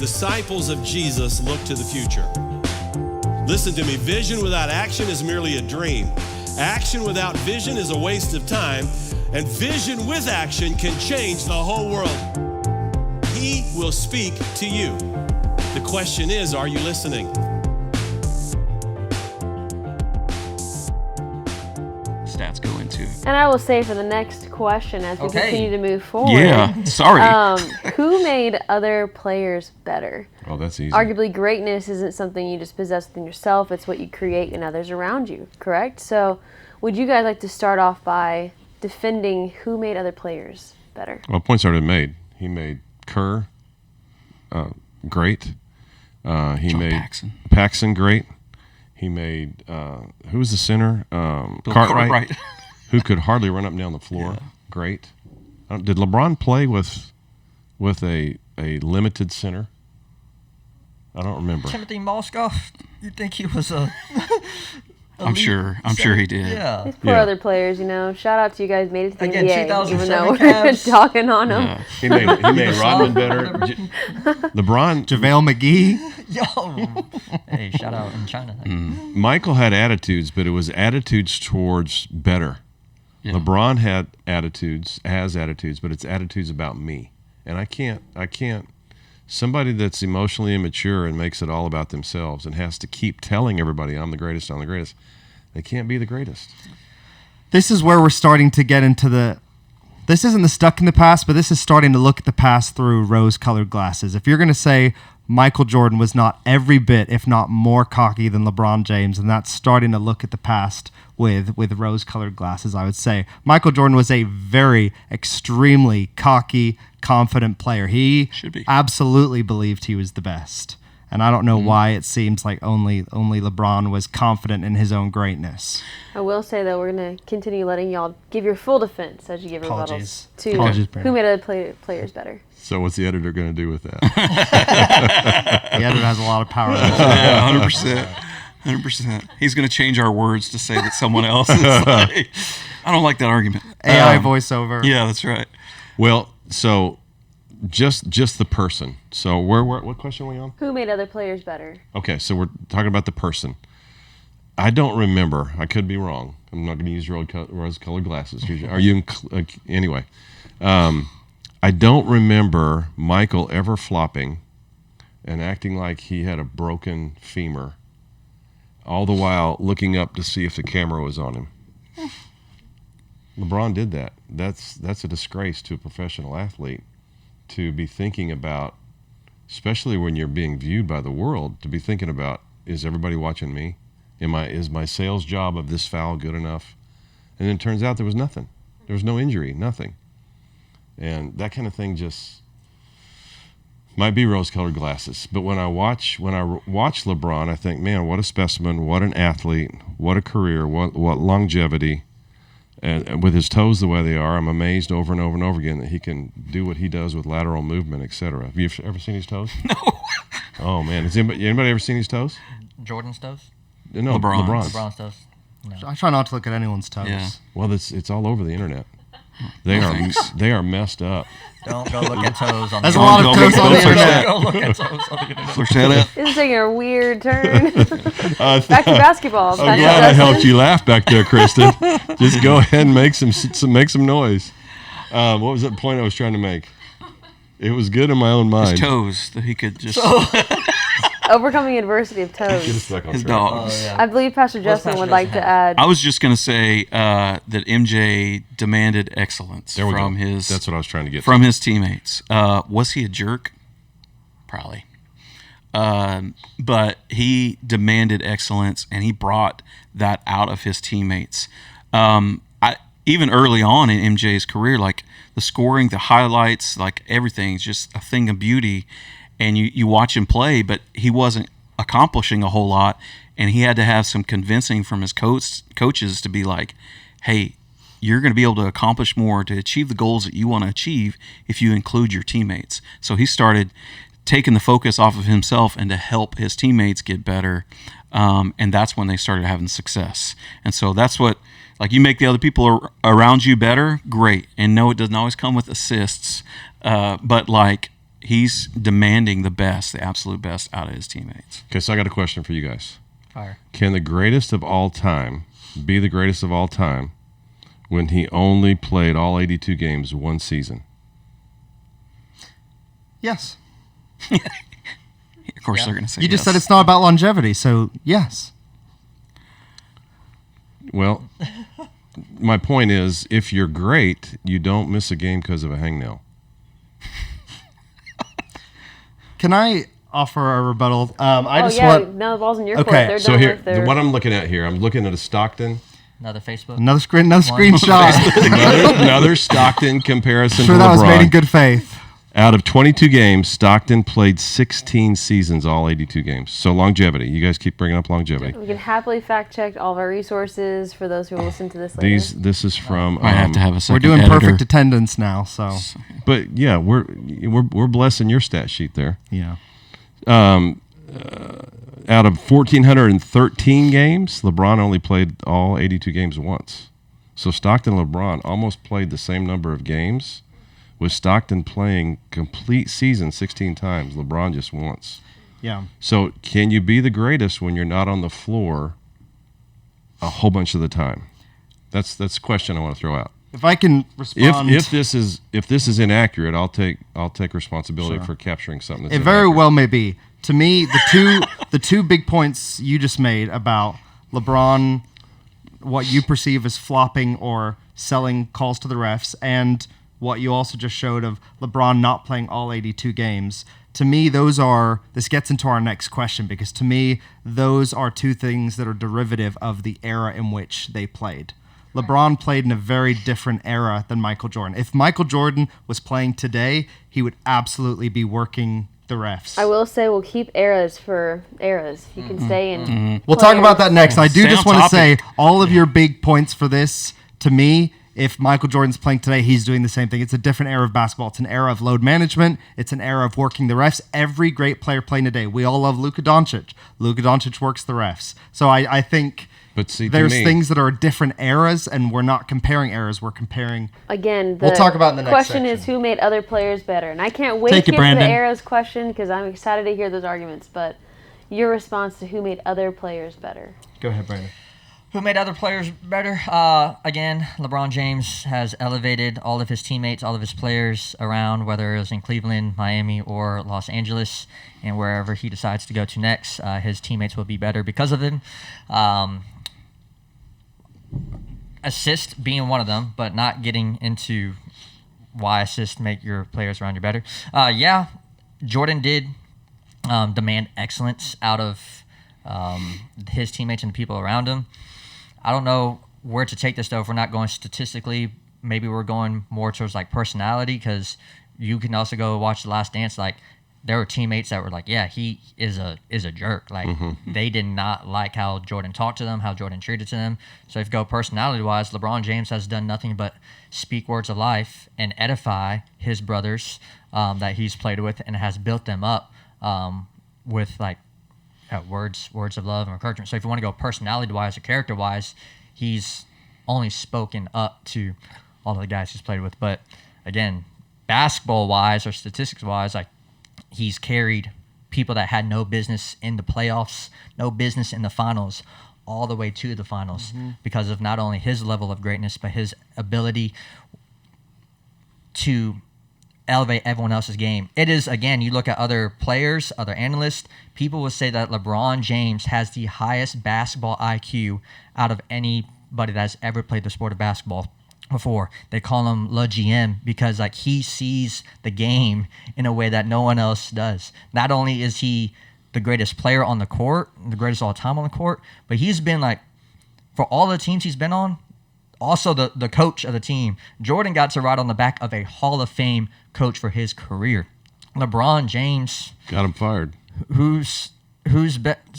Disciples of Jesus look to the future. Listen to me, vision without action is merely a dream. Action without vision is a waste of time, and vision with action can change the whole world. He will speak to you. The question is, are you listening? Stats go into. And I will say for the next question as we continue to move forward. Yeah, sorry. Who made other players better? Oh, that's easy. Arguably, greatness isn't something you just possess within yourself. It's what you create in others around you, correct? So would you guys like to start off by defending who made other players better? Well, points already made. He made Kerr great. He made Paxson great. He made, who was the center? Cartwright, who could hardly run up and down the floor. Yeah. Great. Did LeBron play with a limited center? I don't remember. Timothy Moskoff, you think he was a... I'm sure he did. Yeah. These poor other players, Shout out to you guys made it to the NBA, even though we're Cavs. talking on them. Yeah. He made Rodman better. LeBron. JaVale McGee. Yo. Hey, shout out in China. Michael had attitudes, but it was attitudes towards better. Yeah. LeBron has attitudes, but it's attitudes about me. And I can't. Somebody that's emotionally immature and makes it all about themselves and has to keep telling everybody, I'm the greatest, they can't be the greatest. This is where we're starting to get into this isn't the stuck in the past, but this is starting to look at the past through rose-colored glasses. If you're going to say Michael Jordan was not every bit, if not more cocky than LeBron James, and that's starting to look at the past with rose-colored glasses, I would say Michael Jordan was a very extremely cocky, confident player. He absolutely believed he was the best. And I don't know why it seems like only LeBron was confident in his own greatness. I will say, though, we're going to continue letting y'all give your full defense as you give rebuttals to who made other players better. So what's the editor going to do with that? The editor has a lot of power. Yeah, 100%. He's going to change our words to say that someone else is like, I don't like that argument. AI voiceover. Yeah, that's right. Well, so just the person. So what question are we on? Who made other players better? Okay, so we're talking about the person. I don't remember. I could be wrong. I'm not going to use rose-colored glasses. Are you anyway? I don't remember Michael ever flopping and acting like he had a broken femur, all the while looking up to see if the camera was on him. LeBron did that. That's a disgrace to a professional athlete to be thinking about, especially when you're being viewed by the world, to be thinking about, is everybody watching me? Is my sales job of this foul good enough? And then it turns out there was nothing. There was no injury, nothing. And that kind of thing just might be rose-colored glasses. But when I watch LeBron, I think, man, what a specimen, what an athlete, what a career, what longevity. And with his toes the way they are, I'm amazed over and over and over again that he can do what he does with lateral movement, etc. Have you ever seen his toes? No. Oh, man. Has anybody ever seen his toes? Jordan's toes? No, LeBron's. LeBron's toes. No. I try not to look at anyone's toes. Yeah. Well, it's all over the internet. They are messed up. Don't go look at toes on the internet. There's a lot of toes on the internet. Don't look at toes on the internet. Flush that out. This is taking a weird turn. Back to basketball. I'm glad I helped you laugh back there, Kristen. Just go ahead and make some noise. What was that point I was trying to make? It was good in my own mind. His toes, that he could just... Overcoming adversity of toes. His dogs. Oh, yeah. I believe Pastor Justin would like to add. I was just going to say that MJ demanded excellence from his... That's what I was trying to get from his teammates. Was he a jerk? Probably. But he demanded excellence, and he brought that out of his teammates. Even early on in MJ's career, like the scoring, the highlights, like everything's just a thing of beauty. And you watch him play, but he wasn't accomplishing a whole lot, and he had to have some convincing from his coaches to be like, hey, you're going to be able to accomplish more, to achieve the goals that you want to achieve if you include your teammates. So he started taking the focus off of himself and to help his teammates get better, and that's when they started having success. And so that's what, like, you make the other people around you better, great. And no, it doesn't always come with assists, but like, he's demanding the best, the absolute best out of his teammates. Okay, so I got a question for you guys. Fire. Can the greatest of all time be the greatest of all time when he only played all 82 games one season? Yes. Of course, they're going to say You just yes. said it's not about longevity, so yes. Well, my point is, if you're great, you don't miss a game because of a hangnail. Can I offer a rebuttal? I Oh just yeah, want now the ball's in your Okay, court. They're So done here, with their. what I'm looking at here, I'm looking at a Stockton, Another Facebook. another screenshot. another Stockton comparison Sure, to that was made in LeBron. good faith. Out of 22 games, Stockton played 16 seasons, all 82 games. So longevity. You guys keep bringing up longevity. We can happily fact check all of our resources for those who will listen to this later. This is from. I have to have a 2nd We're doing editor. perfect attendance now, so But yeah, we're blessing your stat sheet there. yeah. Out of 1,413 games, LeBron only played all 82 games once. So Stockton and LeBron almost played the same number of games, with Stockton playing complete season 16 times, LeBron just once. Yeah. So can you be the greatest when you're not on the floor a whole bunch of the time? That's the question I want to throw out. If I can respond, If this is inaccurate, I'll take responsibility for capturing something that's it very inaccurate. well may be. To me, the two big points you just made about LeBron, what you perceive as flopping or selling calls to the refs, and what you also just showed of LeBron not playing all 82 games. To me, this gets into our next question, because to me, those are two things that are derivative of the era in which they played. LeBron played in a very different era than Michael Jordan. If Michael Jordan was playing today, he would absolutely be working the refs. I will say we'll keep eras for eras. You can stay in. We'll talk about that next. I do Stay just on want to say topic. all of your big points for this, to me, if Michael Jordan's playing today, he's doing the same thing. It's a different era of basketball. It's an era of load management. It's an era of working the refs. Every great player playing today. We all love Luka Doncic. Luka Doncic works the refs. So I think But see, to there's me- things that are different eras, and we're not comparing eras. We're comparing. Again, the We'll talk about it in the next question is section. who made other players better, and I can't wait Take to it, get to the Brandon. eras question because I'm excited to hear those arguments. But your response to who made other players better? Go ahead, Brandon. Who made other players better? Again, LeBron James has elevated all of his teammates, all of his players around, whether it was in Cleveland, Miami, or Los Angeles, and wherever he decides to go to next, his teammates will be better because of him. Assist being one of them, but not getting into why assists make your players around you better. Yeah, Jordan did demand excellence out of his teammates and the people around him. I don't know where to take this, though, if we're not going statistically. Maybe we're going more towards, like, personality, because you can also go watch The Last Dance. Like, there were teammates that were like, yeah, he is a jerk. Like, they did not like how Jordan talked to them, how Jordan treated to them. So if you go personality-wise, LeBron James has done nothing but speak words of life and edify his brothers that he's played with, and has built them up with, like, words of love and encouragement. So if you want to go personality-wise or character-wise, he's only spoken up to all of the guys he's played with. But again, basketball-wise or statistics-wise, like, he's carried people that had no business in the playoffs, no business in the finals, all the way to the finals because of not only his level of greatness, but his ability to elevate everyone else's game. It is, again, you look at other players, other analysts, people will say that LeBron James has the highest basketball IQ out of anybody that's ever played the sport of basketball before. They call him Le GM because, like, he sees the game in a way that no one else does. Not only is he the greatest player on the court, the greatest all time on the court, but he's been, like, for all the teams he's been on, also the coach of the team. Jordan got to ride on the back of a Hall of Fame coach for his career. LeBron James, Got him fired. who's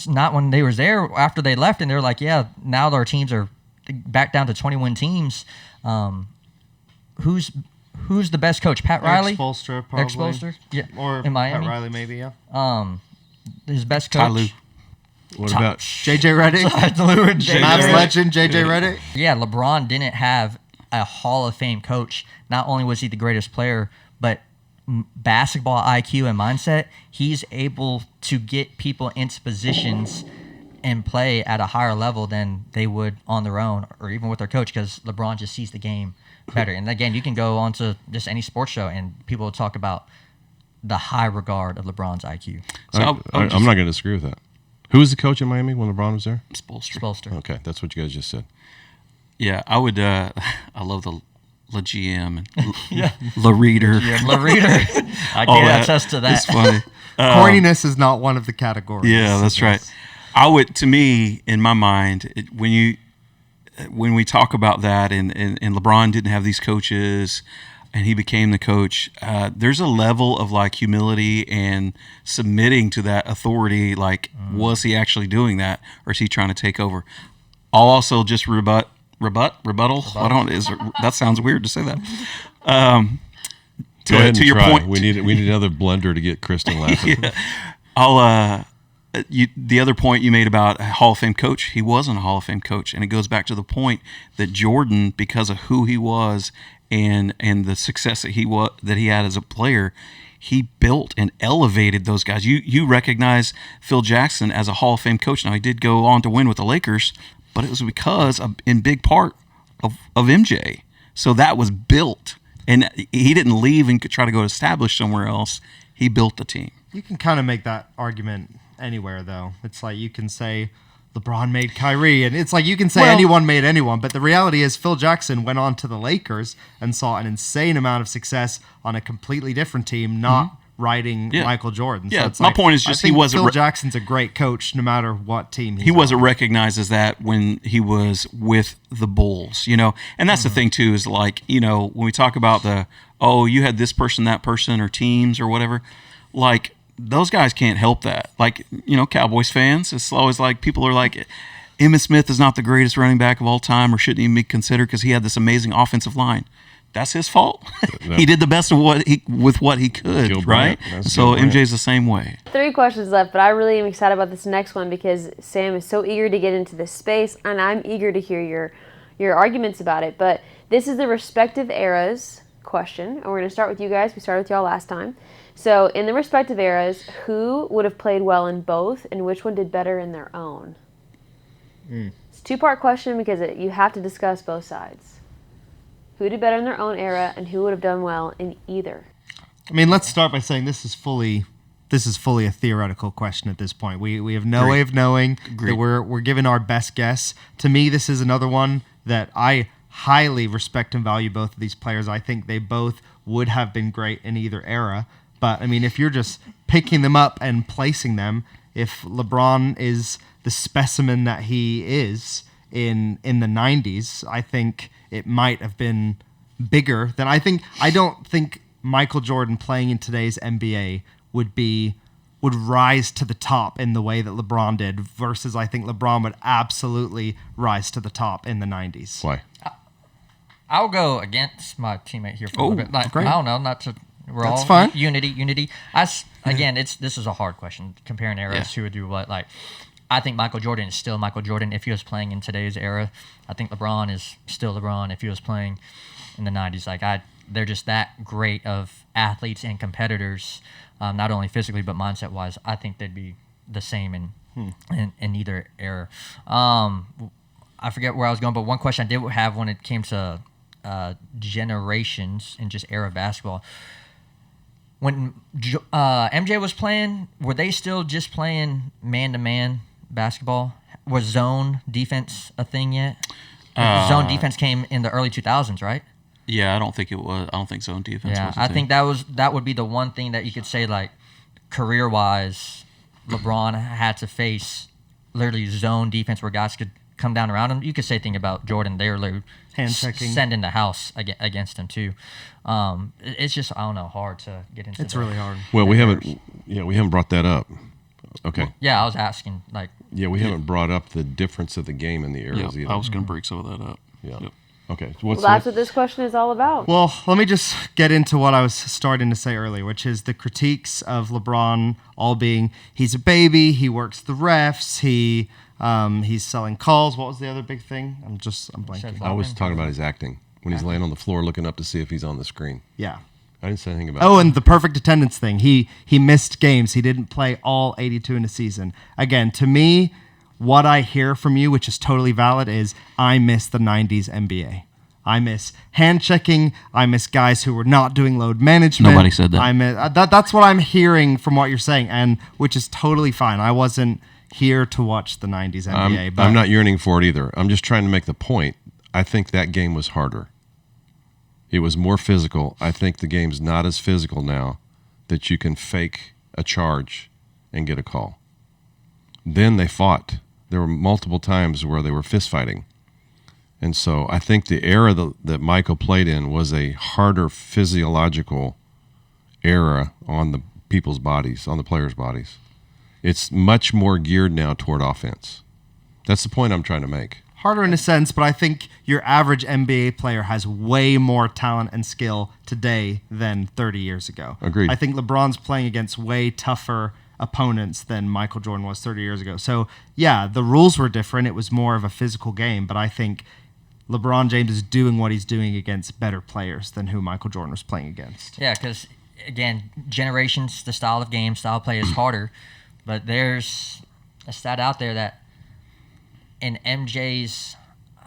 not when they was there, after they left, and they're like, yeah, now our teams are back down to 21 teams. Who's the best coach? Pat Riley? Eric Spoelstra, probably. Eric Spoelstra? Yeah. Or in Miami. Pat Riley, maybe, yeah. His best Ty coach. Lue. What about JJ Redick. Mavs legend, JJ Redick. Yeah, LeBron didn't have a Hall of Fame coach. Not only was he the greatest player, but basketball IQ and mindset, he's able to get people into positions and play at a higher level than they would on their own or even with their coach, because LeBron just sees the game better. And again, you can go on to just any sports show and people will talk about the high regard of LeBron's IQ. So I'm not going to disagree with that. Who was the coach in Miami when LeBron was there? Spolster. Okay, that's what you guys just said. Yeah, I would. I love the La GM and La Reader. Yeah, La Reader. I All can that. attest to that. It's funny. Corniness is not one of the categories. Yeah, that's right. I would, to me, in my mind, when we talk about that, and LeBron didn't have these coaches, and he became the coach. There's a level of like humility and submitting to that authority. Like, was he actually doing that, or is he trying to take over? I'll also just rebuttal. That sounds weird to say that. Go ahead and to your try. point, We need another blender to get Kristen laughing. The other point you made about a Hall of Fame coach, he wasn't a Hall of Fame coach, and it goes back to the point that Jordan, because of who he was and the success that he had as a player, he built and elevated those guys. You recognize Phil Jackson as a Hall of Fame coach. Now, he did go on to win with the Lakers, but it was because in big part of MJ. So that was built, and he didn't leave and try to go establish somewhere else. He built the team. You can kind of make that argument anywhere, though. It's like you can say LeBron made Kyrie, and it's like you can say anyone made anyone, but the reality is Phil Jackson went on to the Lakers and saw an insane amount of success on a completely different team, not riding Michael Jordan. Yeah, so it's my like, point is just I think he wasn't Phil Jackson's a great coach no matter what team he's he wasn't on. recognized as that when he was with the Bulls, and that's the thing too, is like, when we talk about you had this person, that person, or teams or whatever, like those guys can't help that. Like, Cowboys fans, it's always like people are like, Emmitt Smith is not the greatest running back of all time or shouldn't even be considered because he had this amazing offensive line. That's his fault. He did the best of what he could, Gil right? Bryant. So Gil Bryant. MJ's the same way. 3 questions left, but I really am excited about this next one because Sam is so eager to get into this space, and I'm eager to hear your arguments about it. But this is the respective eras question, and we're going to start with you guys. We started with y'all last time. So in the respective eras, who would have played well in both, and which one did better in their own? It's a 2-part question because you have to discuss both sides. Who did better in their own era, and who would have done well in either? I mean, let's start by saying this is fully a theoretical question at this point. We have no way of knowing that we're giving our best guess. To me, this is another one that I highly respect and value both of these players. I think they both would have been great in either era. But, I mean, if you're just picking them up and placing them, if LeBron is the specimen that he is in the 90s, I think it might have been bigger than I don't think Michael Jordan playing in today's NBA would rise to the top in the way that LeBron did versus I think LeBron would absolutely rise to the top in the 90s. Why? I'll go against my teammate here for a little bit. Like, great. I don't know, not to. We're That's all fine. Unity. Again, this is a hard question comparing eras. Who would do what? Like, I think Michael Jordan is still Michael Jordan if he was playing in today's era. I think LeBron is still LeBron if he was playing in the 90s. Like, they're just that great of athletes and competitors, not only physically but mindset wise. I think they'd be the same in either era. I forget where I was going, but one question I did have when it came to generations and just era basketball. When MJ was playing, were they still just playing man-to-man basketball? Was zone defense a thing yet? Zone defense came in the early 2000s, right? Yeah, I don't think it was. I don't think zone defense was. I think that would be the one thing that you could say, like, career-wise, LeBron had to face literally zone defense where guys could come down around him. You could say thing about Jordan. They were literally sending the house against him too. It's just, I don't know, hard to get into. It's really hard. Well, we haven't brought that up. Okay. Yeah, I was asking, like. Yeah, we haven't brought up the difference of the game in the eras either. I was going to bring some of that up. Yeah. Yep. Okay. So Well, that's what this question is all about. Well, let me just get into what I was starting to say earlier, which is the critiques of LeBron all being he's a baby, he works the refs, he's selling calls. What was the other big thing? I'm blanking. I was talking about his acting when he's laying on the floor looking up to see if he's on the screen. Yeah. I didn't say anything about Oh, and the perfect attendance thing. He missed games. He didn't play all 82 in a season. Again, to me, what I hear from you, which is totally valid, is I miss the 90s NBA. I miss hand checking. I miss guys who were not doing load management. Nobody said that. I miss, that's what I'm hearing from what you're saying, and which is totally fine. I wasn't here to watch the 90s NBA. I'm not yearning for it either. I'm just trying to make the point. I think that game was harder. It was more physical. I think the game's not as physical now that you can fake a charge and get a call. Then they fought. There were multiple times where they were fist fighting. And so I think the era that Michael played in was a harder physiological era on the people's bodies, on the players' bodies. It's much more geared now toward offense. That's the point I'm trying to make. Harder in a sense, but I think your average NBA player has way more talent and skill today than 30 years ago. Agreed. I think LeBron's playing against way tougher opponents than Michael Jordan was 30 years ago. So, yeah, the rules were different. It was more of a physical game, but I think LeBron James is doing what he's doing against better players than who Michael Jordan was playing against. Yeah, because, again, generations, the style of game, style of play is harder, but there's a stat out there that in MJ's,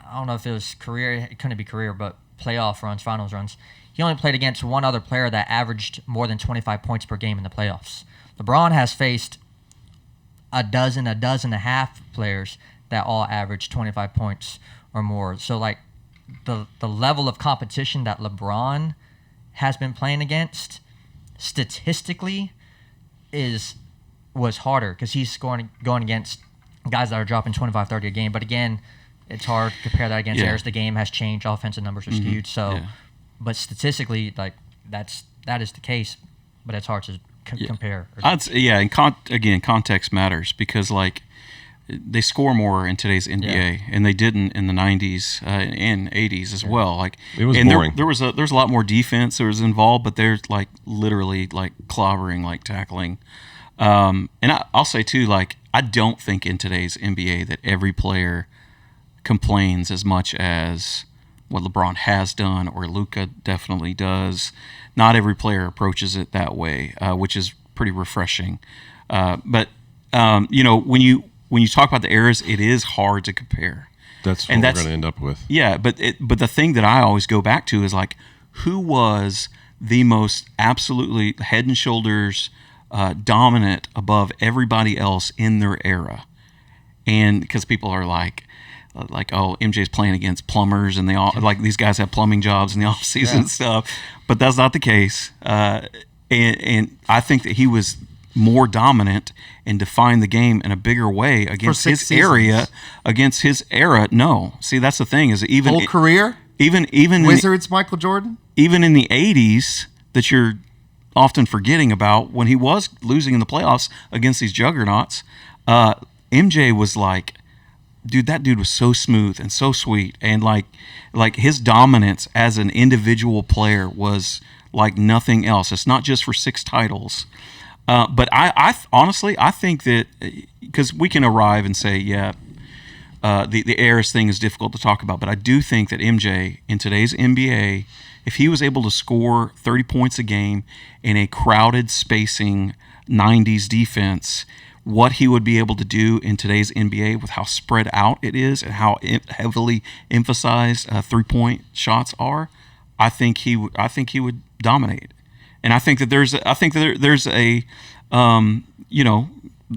I don't know if it was career, it couldn't be career, but playoff runs, finals runs, he only played against one other player that averaged more than 25 points per game in the playoffs. LeBron has faced a dozen and a half players that all average 25 points or more. So, like, the level of competition that LeBron has been playing against, statistically, was harder because he's going against guys that are dropping 25, 30 a game. But again, it's hard to compare that against errors. The game has changed. Offensive numbers are skewed. So, but statistically, like that is the case. But it's hard to compare. And again, context matters because like they score more in today's NBA, and they didn't in the 90s and 80s as well. Like it was boring. There's a lot more defense that was involved, but there's like literally like clobbering, like tackling. And I'll say too, like I don't think in today's NBA that every player complains as much as what LeBron has done or Luka definitely does. Not every player approaches it that way, which is pretty refreshing. But you know, when you talk about the eras, it is hard to compare. That's what we're going to end up with. Yeah, but the thing that I always go back to is like, who was the most absolutely head and shoulders dominant above everybody else in their era? And because people are like, oh, MJ's playing against plumbers, and they all like these guys have plumbing jobs in the off season and stuff, but that's not the case. And I think that he was more dominant and defined the game in a bigger way against his area, against his era. No, see, that's the thing is even whole career, even Wizards, Michael Jordan, even in the 80s that you're often forgetting about when he was losing in the playoffs against these juggernauts. MJ was like, dude, that dude was so smooth and so sweet, and like his dominance as an individual player was like nothing else. It's not just for 6 titles, but I honestly I think that because we can arrive and say, the eras thing is difficult to talk about, but I do think that MJ in today's NBA, if he was able to score 30 points a game in a crowded spacing 90s defense, what he would be able to do in today's NBA with how spread out it is and how heavily emphasized 3-point shots are, I think he would dominate. And I think that there's a you know,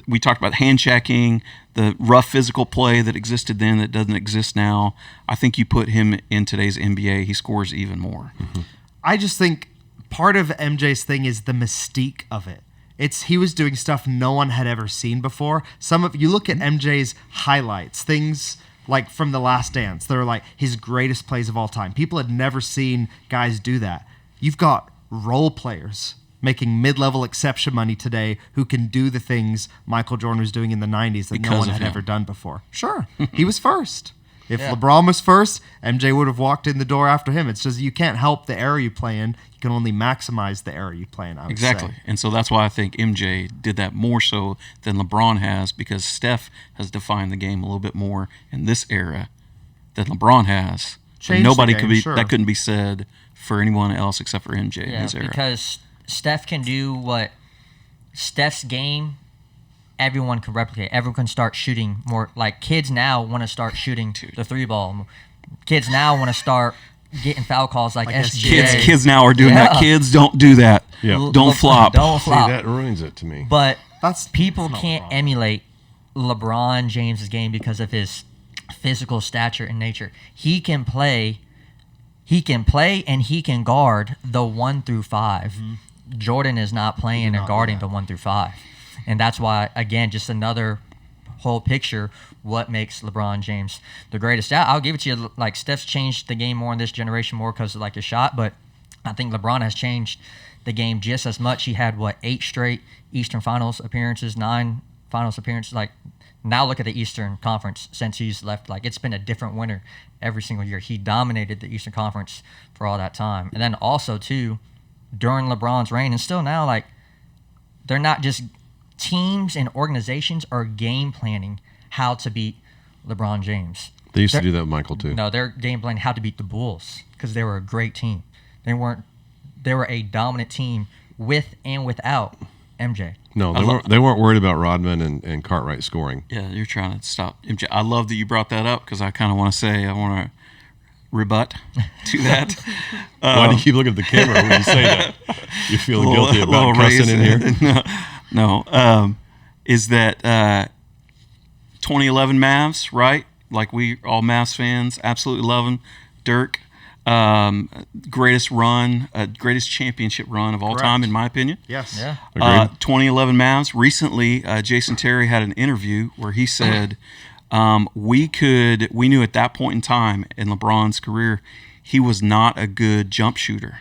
we talked about hand checking, the rough physical play that existed then that doesn't exist now. I think you put him in today's NBA, he scores even more. Mm-hmm. I just think part of MJ's thing is the mystique of it. He was doing stuff no one had ever seen before. You look at MJ's highlights, things like from The Last Dance, they're like his greatest plays of all time. People had never seen guys do that. You've got role players making mid-level exception money today who can do the things Michael Jordan was doing in the 90s that no one had ever done before. Sure, he was first. If LeBron was first, MJ would have walked in the door after him. It's just you can't help the era you play in. You can only maximize the era you play in, I would say. And so that's why I think MJ did that more so than LeBron has, because Steph has defined the game a little bit more in this era than LeBron has. Changed Nobody the game, could be sure. that couldn't be said for anyone else except for MJ in his era. Because Steph can do what Steph's game, everyone can replicate. Everyone can start shooting more. Like, kids now want to start shooting the 3-ball. Kids now want to start getting foul calls like SGA. Kids now are doing that. Kids don't do that. Yeah. Don't flop. Don't See, flop. that ruins it to me. But That's people not can't wrong. emulate LeBron James's game because of his physical stature and nature. He can play and he can guard the 1 through 5. Jordan is not playing and guarding the 1 through 5. And that's why, again, just another whole picture what makes LeBron James the greatest. I'll give it to you, like, Steph's changed the game more in this generation more because of, like, his shot, but I think LeBron has changed the game just as much. He had, 8 straight Eastern Finals appearances, 9 Finals appearances. Like, now look at the Eastern Conference since he's left. Like, it's been a different winner every single year. He dominated the Eastern Conference for all that time. And then also, too, during LeBron's reign, and still now, like, they're not just teams and organizations are game planning how to beat LeBron James. They used to do that with Michael, too. No, they're game planning how to beat the Bulls because they were a great team. They were a dominant team with and without MJ. No, they weren't worried about Rodman and Cartwright scoring. Yeah, you're trying to stop MJ. I love that you brought that up because I kind of want to rebut to that. Why do you keep looking at the camera when you say that? You feeling guilty about cussing in here? No. Is that 2011 Mavs, right? Like, we all Mavs fans absolutely love them. Dirk, greatest championship run of all time, in my opinion. Yes. Yeah. Agreed. 2011 Mavs. Recently, Jason Terry had an interview where he said we knew at that point in time in LeBron's career he was not a good jump shooter,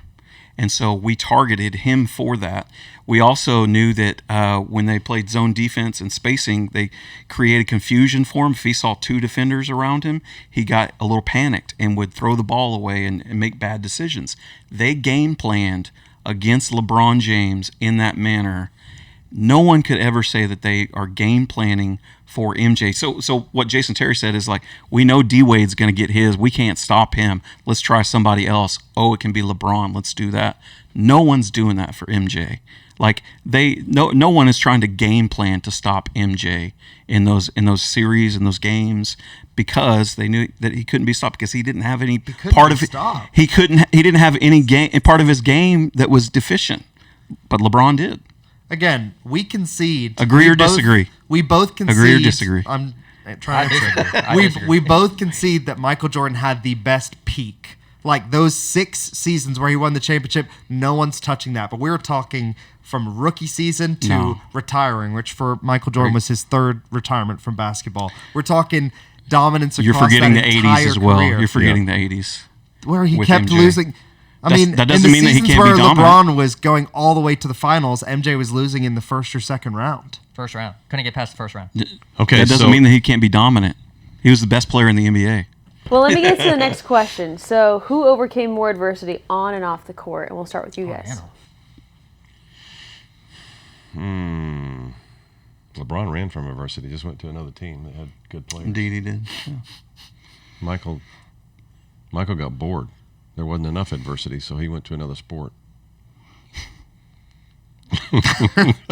and so we targeted him for that. We also knew that when they played zone defense and spacing, they created confusion for him. If he saw 2 defenders around him, he got a little panicked and would throw the ball away and make bad decisions. They game planned against LeBron James in that manner. No one could ever say that they are game planning for MJ. So what Jason Terry said is, like, we know D-Wade's going to get his. We can't stop him. Let's try somebody else. Oh, it can be LeBron. Let's do that. No one's doing that for MJ. Like, no one is trying to game plan to stop MJ in those series, in those games, because they knew that he couldn't be stopped because he didn't have any part of it. He didn't have any part of his game that was deficient, but LeBron did. Again, we concede. Agree or disagree? We both concede. Agree or disagree? I'm trying to I we disagree. we both concede that Michael Jordan had the best peak. Like, those 6 seasons where he won the championship, no one's touching that. But we were talking from rookie season to retiring, which for Michael Jordan was his 3rd retirement from basketball. We're talking dominance across You're forgetting that the 80s entire as well. career. You're forgetting the 80s. Where he with kept MJ. losing. I mean, that doesn't in the mean that he seasons can't be where dominant. LeBron was going all the way to the finals, MJ was losing in the 1st or 2nd round. First round. Couldn't get past the first round. Okay, That doesn't mean that he can't be dominant. He was the best player in the NBA. Well, let me get to the next question. So, who overcame more adversity on and off the court? And we'll start with you guys. LeBron ran from adversity, just went to another team that had good players. Indeed, he did. Yeah. Michael got bored. There wasn't enough adversity, so he went to another sport.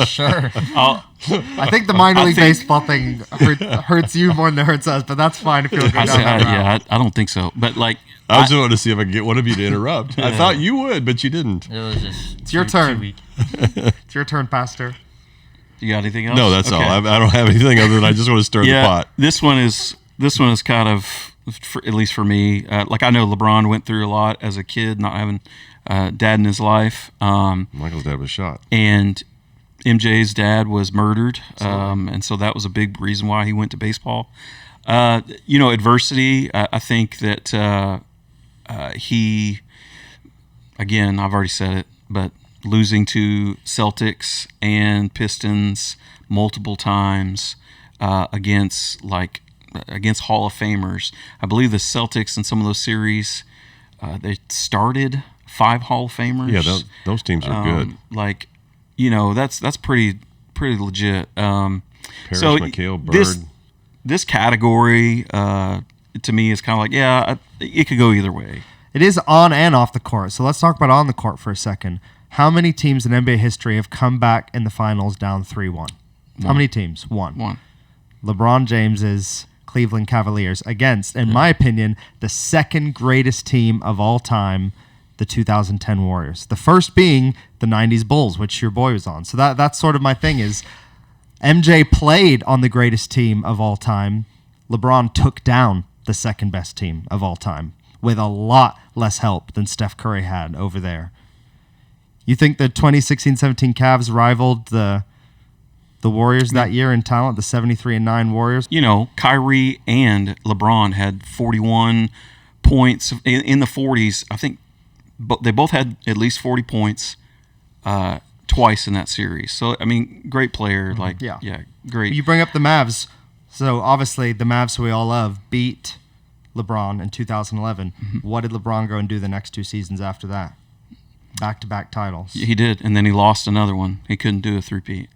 Sure. I think the minor league baseball thing hurts you more than it hurts us, but that's fine if you'll go down that route. I don't think so. But, like, I was just wanting to see if I could get one of you to interrupt. I thought you would, but you didn't. It was just It's your too turn. weak. It's your turn, Pastor. you got anything else? No, that's Okay. all. I don't have anything other than I just want to stir the pot. This one is kind of, at least for me, like, I know LeBron went through a lot as a kid, not having dad in his life. Michael's dad was shot. And MJ's dad was murdered, and so that was a big reason why he went to baseball. Adversity, I think that he, again, I've already said it, but losing to Celtics and Pistons multiple times against Hall of Famers. I believe the Celtics in some of those series, they started 5 Hall of Famers. Yeah, those teams are good. That's pretty legit. Parrish, so McHale, Bird. This category to me is kind of like, it could go either way. It is on and off the court. So let's talk about on the court for a second. How many teams in NBA history have come back in the finals down 3-1? How many teams? One. LeBron James's Cleveland Cavaliers against, in my opinion, the second greatest team of all time, the 2010 Warriors. The first being the 90s Bulls, which your boy was on. So that's sort of my thing is MJ played on the greatest team of all time. LeBron took down the second best team of all time with a lot less help than Steph Curry had over there. You think the 2016-17 Cavs rivaled the Warriors that year in talent, the 73-9 Warriors? You know, Kyrie and LeBron had 41 points in the 40s. I think they both had at least 40 points twice in that series. So, I mean, great player. Like, yeah, great. You bring up the Mavs. So, obviously, the Mavs, who we all love, beat LeBron in 2011. What did LeBron go and do the next 2 seasons after that? Back-to-back titles. He did, and then he lost another one. He couldn't do a three-peat.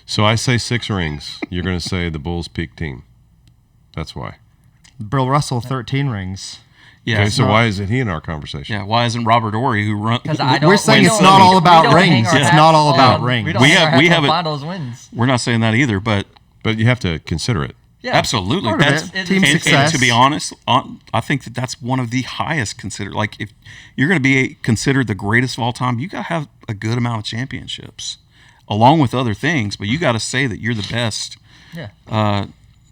So I say 6 rings. You're going to say the Bulls' peak team. That's why. Bill Russell, 13 rings. Yeah. Okay, so why isn't he in our conversation? Yeah, why isn't Robert Ory, who run? We're saying it's not all about rings. It's not all about rings. We have it. Finals wins. We're not saying that either, but you have to consider it. Yeah, absolutely. Part of it. Team success. And to be honest, I think that's one of the highest considered. Like, if you're going to be considered the greatest of all time, you got to have a good amount of championships, along with other things. But you got to say that you're the best. Yeah.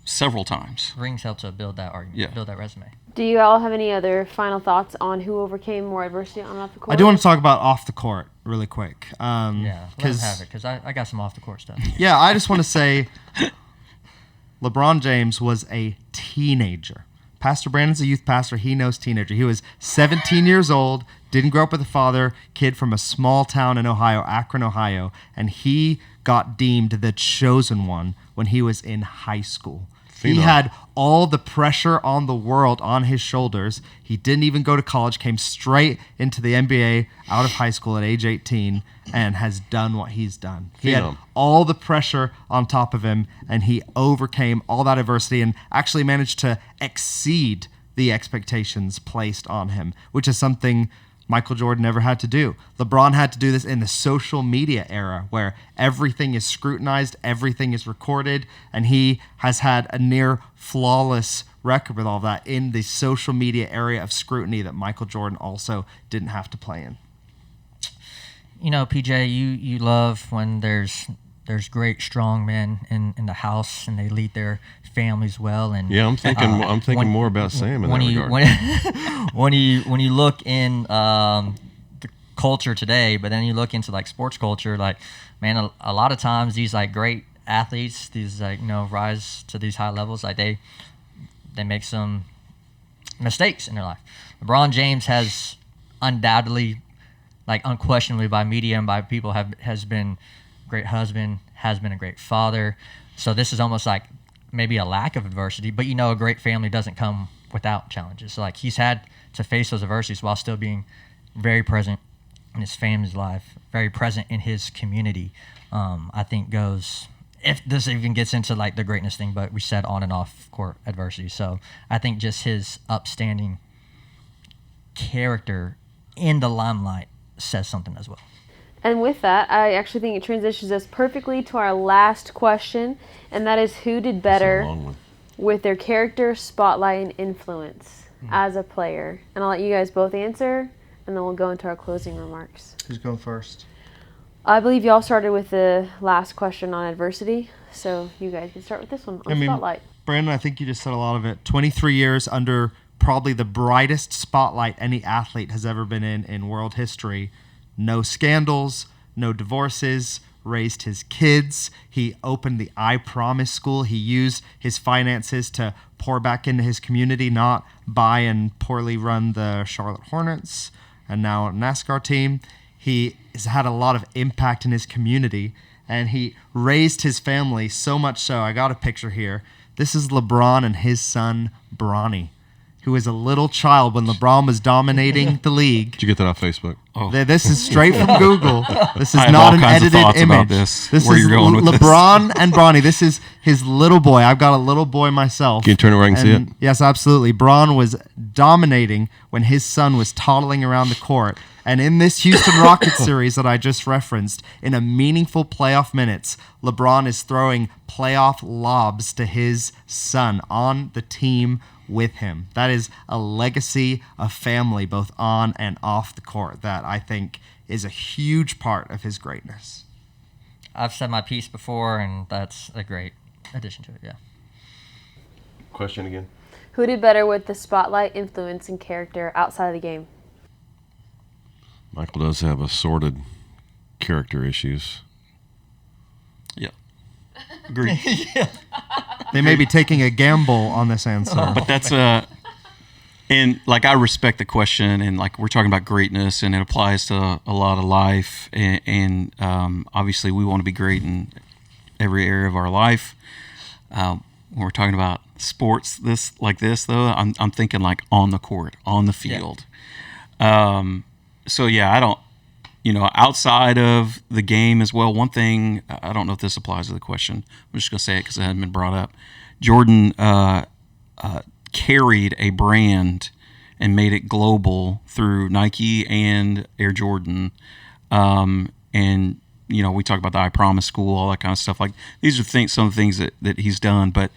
Several times. Rings help to build that argument, build that resume. Do you all have any other final thoughts on who overcame more adversity on and off the court? I do want to talk about off the court really quick. Yeah, let him have it, because I got some off the court stuff. Yeah, I just want to say LeBron James was a teenager. Pastor Brandon's a youth pastor. He knows teenager. He was 17 years old, didn't grow up with a father, kid from a small town in Ohio, Akron, Ohio, and he got deemed the chosen one when he was in high school. He had all the pressure on the world on his shoulders. He didn't even go to college, came straight into the NBA out of high school at age 18, and has done what he's done. He had all the pressure on top of him, and he overcame all that adversity and actually managed to exceed the expectations placed on him, which is something Michael Jordan never had to do. LeBron had to do this in the social media era where everything is scrutinized, everything is recorded, and he has had a near flawless record with all that in the social media area of scrutiny that Michael Jordan also didn't have to play in. You know, PJ, you love when there's great strong men in the house and they lead their families well. And yeah, I'm thinking more about Sam in that regard. When you look in the culture today, but then you look into like sports culture, like, man, a lot of times these like great athletes, these like, you know, rise to these high levels, like they make some mistakes in their life. LeBron James has undoubtedly, like unquestionably by media and by people, has been a great husband, has been a great father. So this is almost like maybe a lack of adversity, but you know, a great family doesn't come without challenges. So like he's had to face those adversities while still being very present in his family's life, very present in his community. I think goes, if this even gets into like the greatness thing, but we said on and off court adversity. So I think just his upstanding character in the limelight says something as well. And with that, I actually think it transitions us perfectly to our last question, and that is who did better with their character, spotlight, and influence as a player? And I'll let you guys both answer, and then we'll go into our closing remarks. Who's going first? I believe y'all started with the last question on adversity, so you guys can start with this one on spotlight. Brandon, I think you just said a lot of it. 23 years under probably the brightest spotlight any athlete has ever been in world history. No scandals, no divorces, raised his kids. He opened the I Promise school. He used his finances to pour back into his community, not buy and poorly run the Charlotte Hornets and now a NASCAR team. He has had a lot of impact in his community, and he raised his family so much so. I got a picture here. This is LeBron and his son, Bronny, who was a little child when LeBron was dominating the league. Did you get that off Facebook? Oh. This is straight from Google. This is I have not all an kinds of edited thoughts image. about this. This Where is you're going with LeBron and Bronny. This is his little boy. I've got a little boy myself. Can you turn it where I can see it? Yes, absolutely. Bron was dominating when his son was toddling around the court. And in this Houston Rockets series that I just referenced, in a meaningful playoff minutes, LeBron is throwing playoff lobs to his son on the team with him. That is a legacy of family, both on and off the court, that I think is a huge part of his greatness. I've said my piece before, and that's a great addition to it, yeah. Question again? Who did better with the spotlight, influence, and character outside of the game? Michael does have assorted character issues. Yeah. Agreed. They may be taking a gamble on this answer. But that's and like I respect the question, and like we're talking about greatness, and it applies to a lot of life, and obviously we want to be great in every area of our life. When we're talking about sports, this though, I'm thinking like on the court, on the field. Yeah. So yeah, I don't, outside of the game as well. One thing, I don't know if this applies to the question. I'm just gonna say it because it hadn't been brought up. Jordan carried a brand and made it global through Nike and Air Jordan. And, we talk about the I Promise School, all that kind of stuff. Like these are some of the things that he's done. But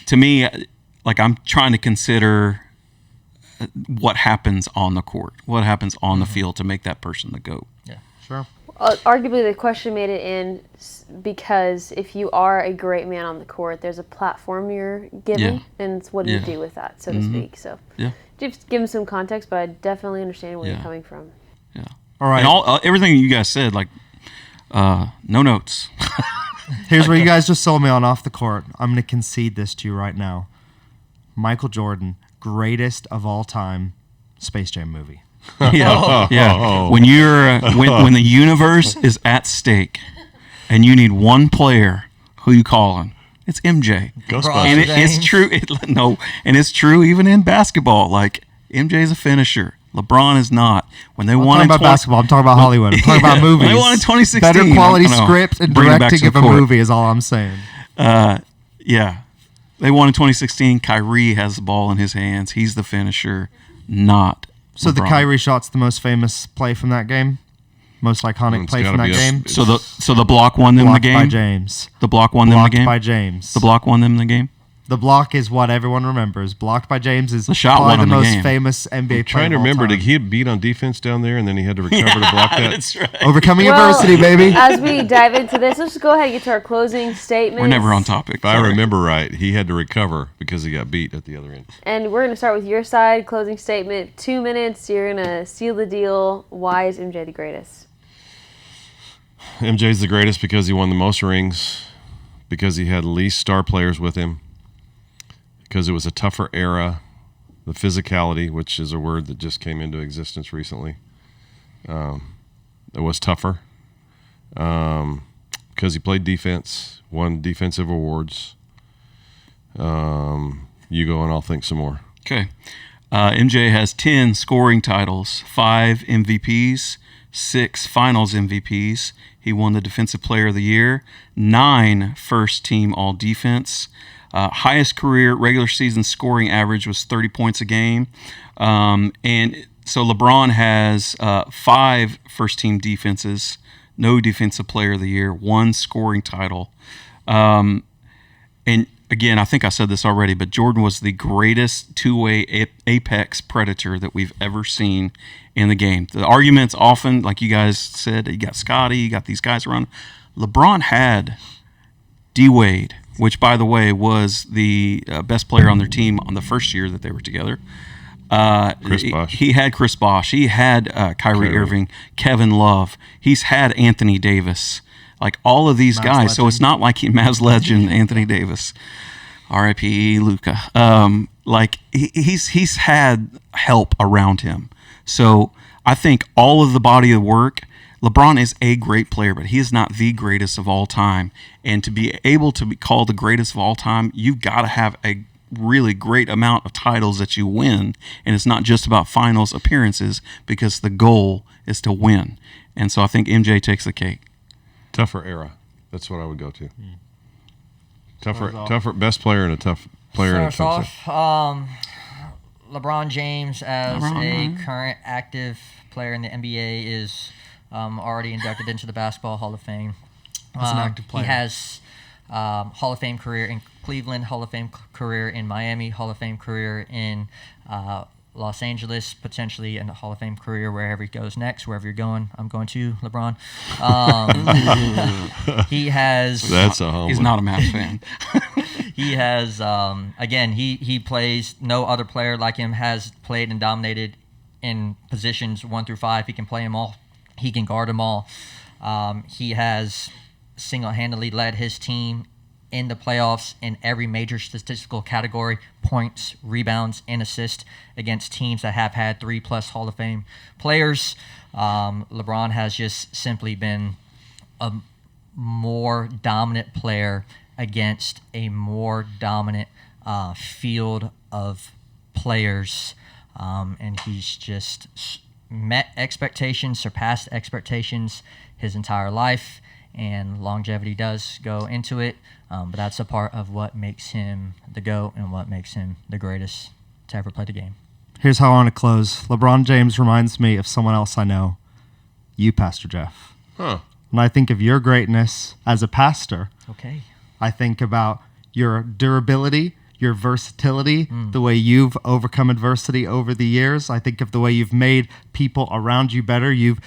to me, like I'm trying to consider what happens on the court, what happens on the field to make that person the GOAT. Yeah. Sure. Arguably, the question made it in because if you are a great man on the court, there's a platform you're given, Yeah. and it's what do you Yeah. do with that, so to speak. So, Yeah. just give him some context, but I definitely understand where Yeah. you're coming from. Yeah. All right. And everything you guys said, like, no notes. Here's where you guys just sold me on off the court. I'm going to concede this to you right now. Michael Jordan, greatest of all time, Space Jam movie. Yeah, yeah. When you're when the universe is at stake, and you need one player, who you calling? It's MJ. Ghostbusters. And it's James. true. And it's true even in basketball. Like MJ's a finisher. LeBron is not. When they I'm won talking in about 20 basketball. I'm talking about Hollywood. I'm talking about Yeah. movies. When they won in 2016. Better quality I don't know. script and Bring it back directing to of the a court. movie is all I'm saying. Yeah. They won in 2016. Kyrie has the ball in his hands. He's the finisher, not So the LeBron. Kyrie shot's the most famous play from that game? Most iconic It's play from gotta that be a- game? So the block won them Blocked the by game. James. The block won them the Blocked game. by James. The block won them the game. The block is what everyone remembers. Blocked by James is The shot probably won the him the most game. famous NBA player Trying to of all remember, time. did he beat on defense down there, and then he had to recover to block that? That's right. Overcoming Well, adversity, baby. As we dive into this, let's just go ahead and get to our closing statements. We're never on topic. If I Sorry. remember right, he had to recover because he got beat at the other end. And we're going to start with your side, closing statement. 2 minutes, you're going to seal the deal. Why is MJ the greatest? MJ's the greatest because he won the most rings, because he had least star players with him, because it was a tougher era, the physicality, which is a word that just came into existence recently. It was tougher because he played defense, won defensive awards. You go and I'll think some more. Okay. MJ has 10 scoring titles, 5 MVPs, 6 Finals MVPs. He won the Defensive Player of the Year, 9 First-Team All-Defense. Highest career regular season scoring average was 30 points a game. And so LeBron has 5 first-team defenses, no Defensive Player of the Year, 1 scoring title. And again, I think I said this already, but Jordan was the greatest two-way apex predator that we've ever seen in the game. The arguments often, like you guys said, you got Scotty, you got these guys around. LeBron had D-Wade, which, by the way, was the best player on their team on the first year that they were together. Chris Bosh. He had Chris Bosh. He had Kyrie Irving, Kevin Love. He's had Anthony Davis. Like all of these guys. So it's not like Mavs legend Anthony Davis. R.I.P. Luka. Like he's had help around him. So I think all of the body of work, LeBron is a great player, but he is not the greatest of all time. And to be able to be called the greatest of all time, you've got to have a really great amount of titles that you win. And it's not just about finals appearances, because the goal is to win. And so I think MJ takes the cake. Tougher era. That's what I would go to. Tougher. Best player and a tough player. And a Start tough off, LeBron James as a current active player in the NBA is already inducted into the Basketball Hall of Fame. As an active player. He has Hall of Fame career in Cleveland, Hall of Fame career in Miami, Hall of Fame career in Los Angeles, potentially a Hall of Fame career wherever he goes next, wherever you're going. I'm going to LeBron. He has. That's a home He's run. not a Mavs fan. He has, again, he plays, no other player like him has played and dominated in positions 1 through 5. He can play them all. He can guard them all. He has single-handedly led his team in the playoffs in every major statistical category: points, rebounds, and assists against teams that have had 3+ Hall of Fame players. LeBron has just simply been a more dominant player against a more dominant field of players, and he's just met expectations, surpassed expectations his entire life, and longevity does go into it, but that's a part of what makes him the GOAT and what makes him the greatest to ever play the game. Here's how I want to close. LeBron James reminds me of someone else I know, you, Pastor Jeff. Huh. When I think of your greatness as a pastor, Okay. I think about your durability, your versatility, the way you've overcome adversity over the years. I think of the way you've made people around you better. You've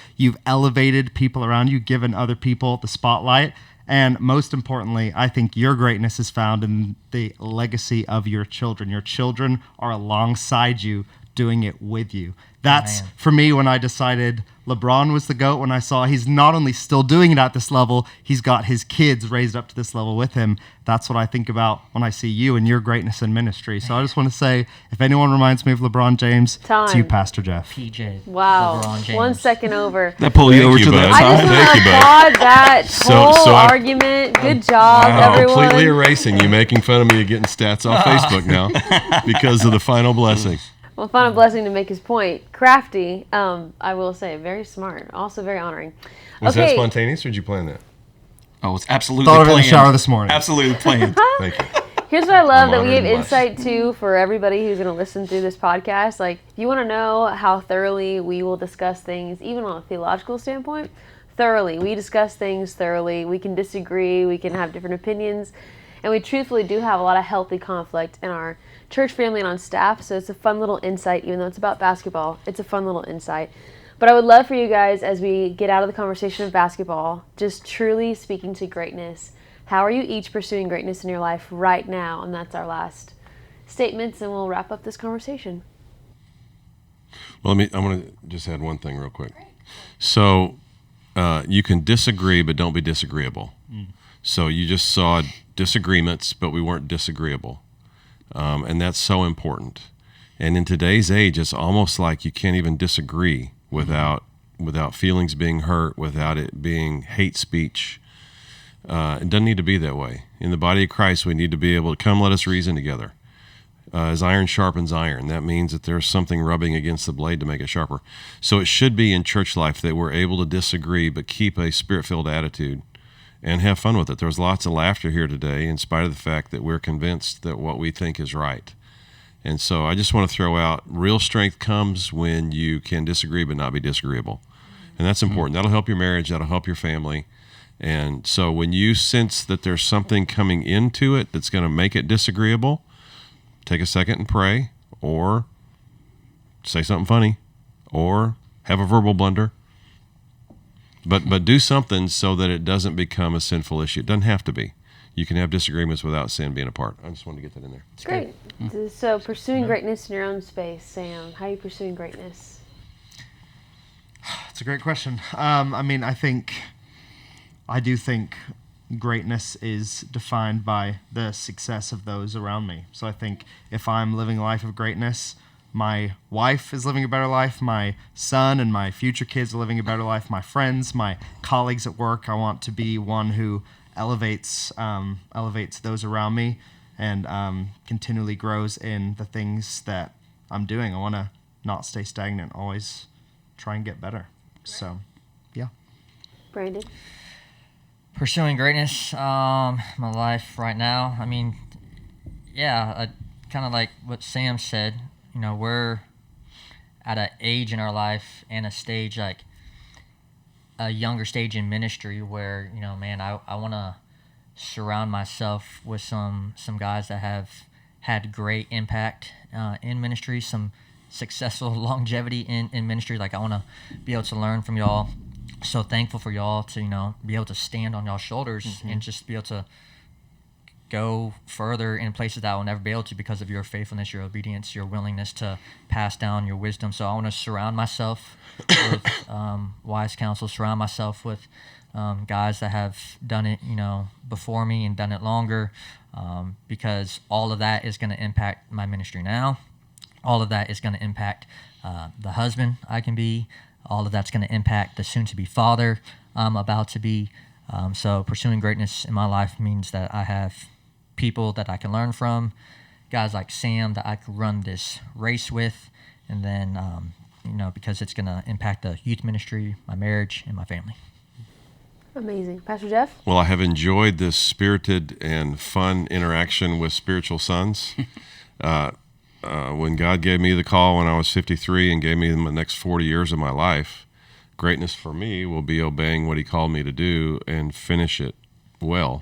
elevated people around you, given other people the spotlight. And most importantly, I think your greatness is found in the legacy of your children. Your children are alongside you, doing it with you. That's, Man. for me, when I decided LeBron was the GOAT, when I saw he's not only still doing it at this level, he's got his kids raised up to this level with him. That's what I think about when I see you and your greatness in ministry. So I just want to say, if anyone reminds me of LeBron James, it's you, Time. Pastor Jeff. PJ. Wow. LeBron James. 1 second over. That pull you Thank over you, to the bud. I just side. want Thank to you, bud. applaud that whole I- argument. Good job, I'm everyone. completely erasing you, making fun of me of getting stats off Facebook now because of the final blessing. Well, found a blessing to make his point. Crafty, I will say, very smart. Also very honoring. Was that Okay. spontaneous or did you plan that? Oh, it's absolutely Thought of it in the planned. shower this morning. Absolutely planned. Thank you. Here's what I love I'm that we honored have and blessed. insight to for everybody who's going to listen through this podcast. Like, if you want to know how thoroughly we will discuss things, even on a theological standpoint, thoroughly. We discuss things thoroughly. We can disagree. We can have different opinions. And we truthfully do have a lot of healthy conflict in our church family and on staff. So it's a fun little insight, even though it's about basketball. It's a fun little insight. But I would love for you guys, as we get out of the conversation of basketball, just truly speaking to greatness. How are you each pursuing greatness in your life right now? And that's our last statements, and we'll wrap up this conversation. Well, I want to just add one thing real quick. So you can disagree, but don't be disagreeable. So you just saw disagreements, but we weren't disagreeable. And that's so important. And in today's age, it's almost like you can't even disagree without feelings being hurt, without it being hate speech. It doesn't need to be that way. In the body of Christ, we need to be able to come, let us reason together. As iron sharpens iron, that means that there's something rubbing against the blade to make it sharper. So it should be in church life that we're able to disagree, but keep a spirit-filled attitude and have fun with it. There was lots of laughter here today in spite of the fact that we're convinced that what we think is right. And so I just want to throw out, real strength comes when you can disagree but not be disagreeable. And that's important. That'll help your marriage. That'll help your family. And so when you sense that there's something coming into it that's going to make it disagreeable, take a second and pray, or say something funny, or have a verbal blunder. But do something so that it doesn't become a sinful issue. It doesn't have to be. You can have disagreements without sin being a part. I just wanted to get that in there. Great. So pursuing greatness in your own space, Sam. How are you pursuing greatness? It's a great question. I do think greatness is defined by the success of those around me. So I think if I'm living a life of greatness, my wife is living a better life, my son and my future kids are living a better life, my friends, my colleagues at work. I want to be one who elevates those around me and continually grows in the things that I'm doing. I want to not stay stagnant, always try and get better. So, yeah. Brandon? Pursuing greatness, my life right now. I mean, yeah, kind of like what Sam said. You know, we're at an age in our life and a stage, like a younger stage in ministry, where, you know, man, I want to surround myself with some guys that have had great impact in ministry, some successful longevity in ministry. Like, I want to be able to learn from y'all. So thankful for y'all to, you know, be able to stand on y'all's shoulders and just be able to go further in places that I will never be able to because of your faithfulness, your obedience, your willingness to pass down your wisdom. So I want to surround myself with wise counsel, surround myself with guys that have done it, you know, before me and done it longer, because all of that is going to impact my ministry now. All of that is going to impact the husband I can be. All of that's going to impact the soon-to-be father I'm about to be. So pursuing greatness in my life means that I have people that I can learn from, guys like Sam that I could run this race with, and then, you know, because it's going to impact the youth ministry, my marriage, and my family. Amazing. Pastor Jeff? Well, I have enjoyed this spirited and fun interaction with spiritual sons. When God gave me the call when I was 53 and gave me the next 40 years of my life, greatness for me will be obeying what he called me to do and finish it well.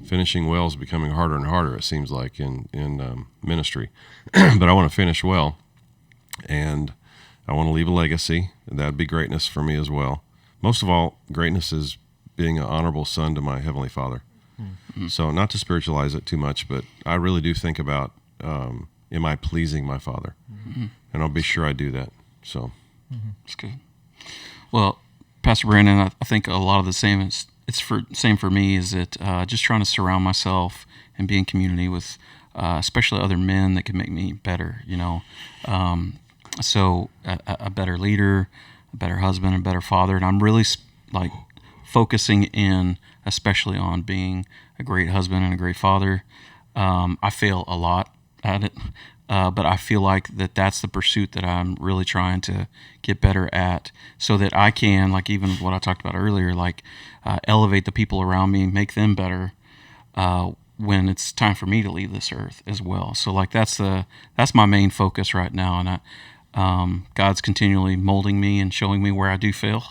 Finishing well is becoming harder and harder, it seems like, in ministry. But I want to finish well, and I want to leave a legacy. That'd be greatness for me as well. Most of all, greatness is being an honorable son to my Heavenly Father. Mm-hmm. So not to spiritualize it too much, but I really do think about, am I pleasing my Father? Mm-hmm. And I'll be sure I do that. So That's good. Well, Pastor Brandon, I think a lot of the same same for me is that just trying to surround myself and be in community with especially other men that can make me better, you know. So a better leader, a better husband, a better father. And I'm really like focusing in especially on being a great husband and a great father. I fail a lot at it, but I feel like that's the pursuit that I'm really trying to get better at, so that I can, like even what I talked about earlier, like elevate the people around me, make them better when it's time for me to leave this earth as well. So like that's my main focus right now, and God's continually molding me and showing me where I do fail,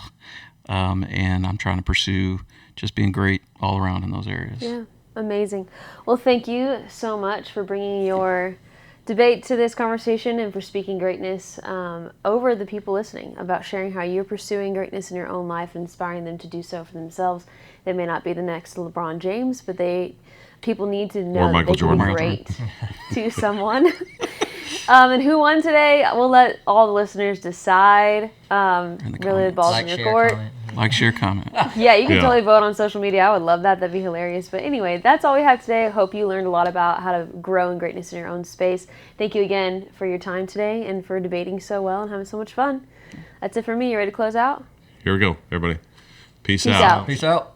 and I'm trying to pursue just being great all around in those areas. Yeah, amazing. Well, thank you so much for bringing your debate to this conversation and for speaking greatness over the people listening, about sharing how you're pursuing greatness in your own life and inspiring them to do so for themselves. They may not be the next LeBron James, but people need to know that they can be great to someone. And who won today? We'll let all the listeners decide. Really, the ball's in your court. Like, share, comment. Yeah, you can totally vote on social media. I would love that. That'd be hilarious. But anyway, that's all we have today. I hope you learned a lot about how to grow in greatness in your own space. Thank you again for your time today and for debating so well and having so much fun. That's it for me. You ready to close out? here we go, everybody. Peace Peace out. out. Peace out.